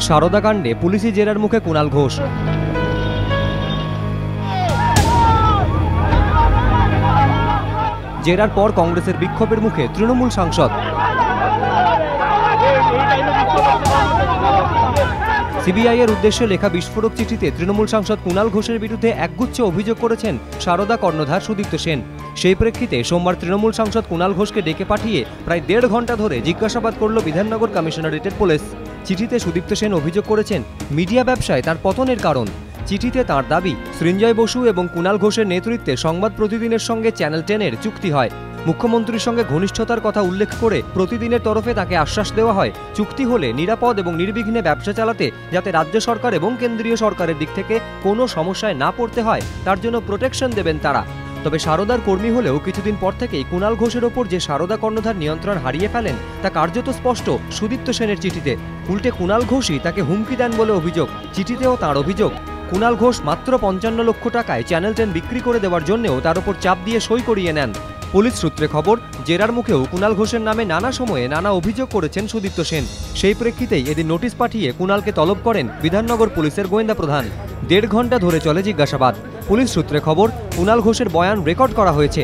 সারদা কাণ্ডে পুলিশি জেরার মুখে কুণাল ঘোষ। জেরার পর কংগ্রেসের বিক্ষোভের মুখে তৃণমূল সাংসদ। সিবিআই এর উদ্দেশ্যে লেখা বিস্ফোরক চিঠিতে তৃণমূল সাংসদ কুণাল ঘোষের বিরুদ্ধে একগুচ্ছ অভিযোগ করেছেন সারদা কর্ণধার সুদীপ্ত সেন। সেই প্রেক্ষিতে সোমবার তৃণমূল সাংসদ কুণাল ঘোষকে ডেকে পাঠিয়ে প্রায় 1.5 ঘন্টা ধরে জিজ্ঞাসাবাদ করল বিধাননগর কমিশনারেটের পুলিশ। চিঠিতে সুদীপ্ত সেন অভিযোগ করেছেন মিডিয়া ব্যবসায় তার পতনের কারণ। চিঠিতে তাঁর দাবি, সৃঞ্জয় বসু এবং কুণাল ঘোষের নেতৃত্বে সংবাদ প্রতিদিনের সঙ্গে চ্যানেল 10-এর চুক্তি হয়। মুখ্যমন্ত্রীর সঙ্গে ঘনিষ্ঠতার কথা উল্লেখ করে প্রতিদিনের তরফে তাকে আশ্বাস দেওয়া হয় চুক্তি হলে নিরাপদ এবং নির্বিঘ্নে ব্যবসা চালাতে যাতে রাজ্য সরকার এবং কেন্দ্রীয় সরকারের দিক থেকে কোনো সমস্যায় না পড়তে হয় তার জন্য প্রোটেকশন দেবেন তারা। তবে সারদার কর্মী হলেও কিছুদিন পর থেকেই কুণাল ঘোষের ওপর যে সারদা কর্ণধার নিয়ন্ত্রণ হারিয়ে ফেলেন তা কার্যত স্পষ্ট সুদীপ্ত সেনের চিঠিতে। উল্টে কুণাল ঘোষই তাকে হুমকি দেন বলে অভিযোগ। চিঠিতেও তাঁর অভিযোগ, কুণাল ঘোষ মাত্র 55 লক্ষ টাকায় চ্যানেল 10 বিক্রি করে দেওয়ার জন্যও তার ওপর চাপ দিয়ে সই করিয়ে নেন। পুলিশ সূত্রে খবর, জেরার মুখেও কুণাল ঘোষের নামে নানা সময়ে নানা অভিযোগ করেছেন সুদীপ্ত সেন। সেই প্রেক্ষিতেই এদিন নোটিশ পাঠিয়ে কুণালকে তলব করেন বিধাননগর পুলিশের গোয়েন্দা প্রধান। 1.5 ঘন্টা ধরে চলে জিজ্ঞাসাবাদ। পুলিশ সূত্রে খবর, কুণাল ঘোষের বয়ান রেকর্ড করা হয়েছে।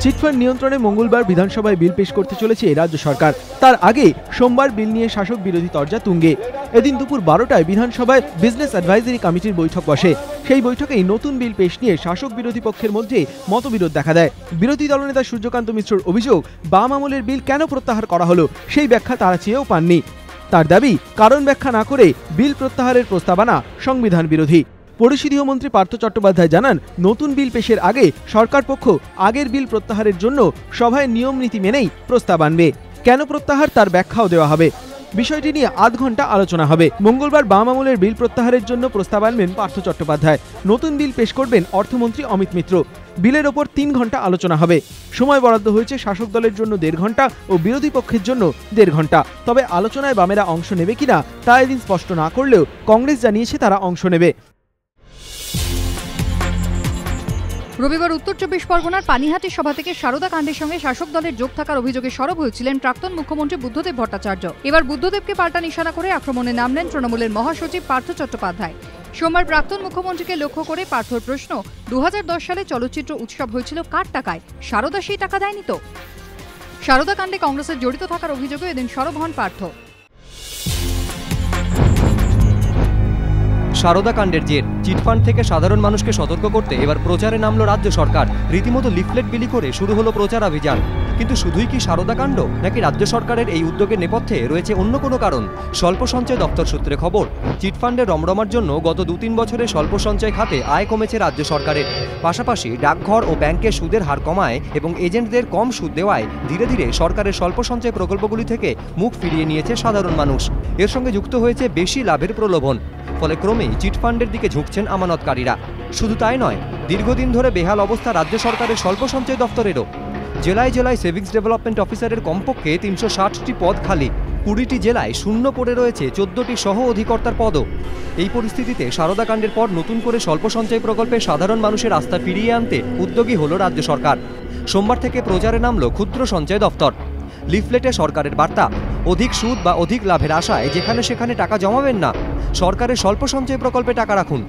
চিটফান্ড নিয়ন্ত্রণে মঙ্গলবার বিধানসভায় বিল পেশ করতে চলেছে রাজ্য সরকার। তার আগে সোমবার বিল নিয়ে শাসক বিরোধী তরজা তুঙ্গে। এদিন দুপুর 12টায় বিধানসভায় বিজনেস অ্যাডভাইজারি কমিটির বৈঠক বসে। সেই বৈঠকেই নতুন বিল পেশ নিয়ে শাসক বিরোধী পক্ষের মধ্যে মতবিরোধ দেখা দেয়। বিরোধী দলনেতা সূর্যকান্ত মিশ্রর অভিযোগ, বাম আমলের বিল কেন প্রত্যাহার করা হলো সেই ব্যাখ্যা তারা চেয়েও পাননি। তার দাবি, কারণ ব্যাখ্যা না করে বিল প্রত্যাহারের প্রস্তাবনা সংবিধান বিরোধী। পরিষদীয় মন্ত্রী পার্থ চট্টোপাধ্যায় জানান, নতুন বিল পেশের আগে সরকার পক্ষ আগের বিল প্রত্যাহারের জন্য সভায় নিয়ম নীতি মেনেই প্রস্তাব আনবে। কেন প্রত্যাহার তার ব্যাখ্যাও দেওয়া হবে। বিষয়টি নিয়ে আধ ঘন্টা আলোচনা হবে। মঙ্গলবার বাম আমলের বিল প্রত্যাহারের জন্য প্রস্তাব আনবেন পার্থ চট্টোপাধ্যায়। নতুন বিল পেশ করবেন অর্থমন্ত্রী অমিত মিত্র। বিলের ওপর 3 ঘন্টা আলোচনা হবে। সময় বরাদ্দ হয়েছে শাসক দলের জন্য 1.5 ঘন্টা ও বিরোধী পক্ষের জন্য 1.5 ঘন্টা। তবে আলোচনায় বামেরা অংশ নেবে কিনা তা এদিন স্পষ্ট না করলেও কংগ্রেস জানিয়েছে তারা অংশ নেবে। রবিবার উত্তর 24 পরগনার পানিহাটি সভা থেকে সারদা কাণ্ডের সঙ্গে শাসক দলের যোগ থাকার অভিযোগে সরব হয়েছিলেন প্রাক্তন মুখ্যমন্ত্রী বুদ্ধদেব ভট্টাচার্য। এবার বুদ্ধদেবকে পাল্টা নিশানা করে আক্রমণে নামলেন তৃণমূলের মহাসচিব পার্থ চট্টোপাধ্যায়। সোমবার প্রাক্তন মুখ্যমন্ত্রীকে লক্ষ্য করে পার্থর প্রশ্ন, 2010 সালে চলচ্চিত্র উৎসব হয়েছিল কার টাকায়? সারদা সেই টাকা দেয়নি তো? সারদা কাণ্ডে কংগ্রেসের জড়িত থাকার অভিযোগে এদিন সরব হন পার্থ। সারদা কাণ্ডের জের, চিটফান্ড থেকে সাধারণ মানুষকে সতর্ক করতে এবার প্রচারে নামল রাজ্য সরকার। রীতিমতো লিফলেট বিলি করে শুরু হলো প্রচার অভিযান। কিন্তু শুধুই কি সারদা কাণ্ড, নাকি রাজ্য সরকারের এই উদ্যোগের নেপথ্যে রয়েছে অন্য কোনো কারণ? স্বল্প সঞ্চয় দপ্তর সূত্রে খবর, চিটফান্ডের রমরমার জন্য গত 2-3 বছরে স্বল্প সঞ্চয় খাতে আয় কমেছে রাজ্য সরকারের। পাশাপাশি ডাকঘর ও ব্যাংকের সুদের হার কমায় এবং এজেন্টদের কম সুদ দেওয়ায় ধীরে ধীরে সরকারের স্বল্প সঞ্চয় প্রকল্পগুলি থেকে মুখ ফিরিয়ে নিয়েছে সাধারণ মানুষ। এর সঙ্গে যুক্ত হয়েছে বেশি লাভের প্রলোভন। ফলে ক্রমেই চিটফান্ডের দিকে ঝুঁকছেন আমানতকারীরা। শুধু তাই নয়, দীর্ঘদিন ধরে বেহাল অবস্থা রাজ্য সরকারের স্বল্প সঞ্চয় দপ্তরেরও। জেলায় জেলায় সেভিংস ডেভেলপমেন্ট অফিসারের কমপক্ষে 360টি পদ খালি। 20টি জেলায় শূন্য পড়ে রয়েছে 14টি সহ অধিকর্তার পদও। এই পরিস্থিতিতে সারদা কাণ্ডের পর নতুন করে স্বল্প সঞ্চয় প্রকল্পে সাধারণ মানুষের আস্থা ফিরিয়ে আনতে উদ্যোগী হল রাজ্য সরকার। সোমবার থেকে প্রচারে নামল ক্ষুদ্র সঞ্চয় দপ্তর। লিফলেটে সরকারের বার্তা, অধিক সুদ বা অধিক লাভের আশায় যেখানে সেখানে টাকা জমাবেন না, সরকারের স্বল্প সঞ্চয় প্রকল্পে টাকা রাখুন।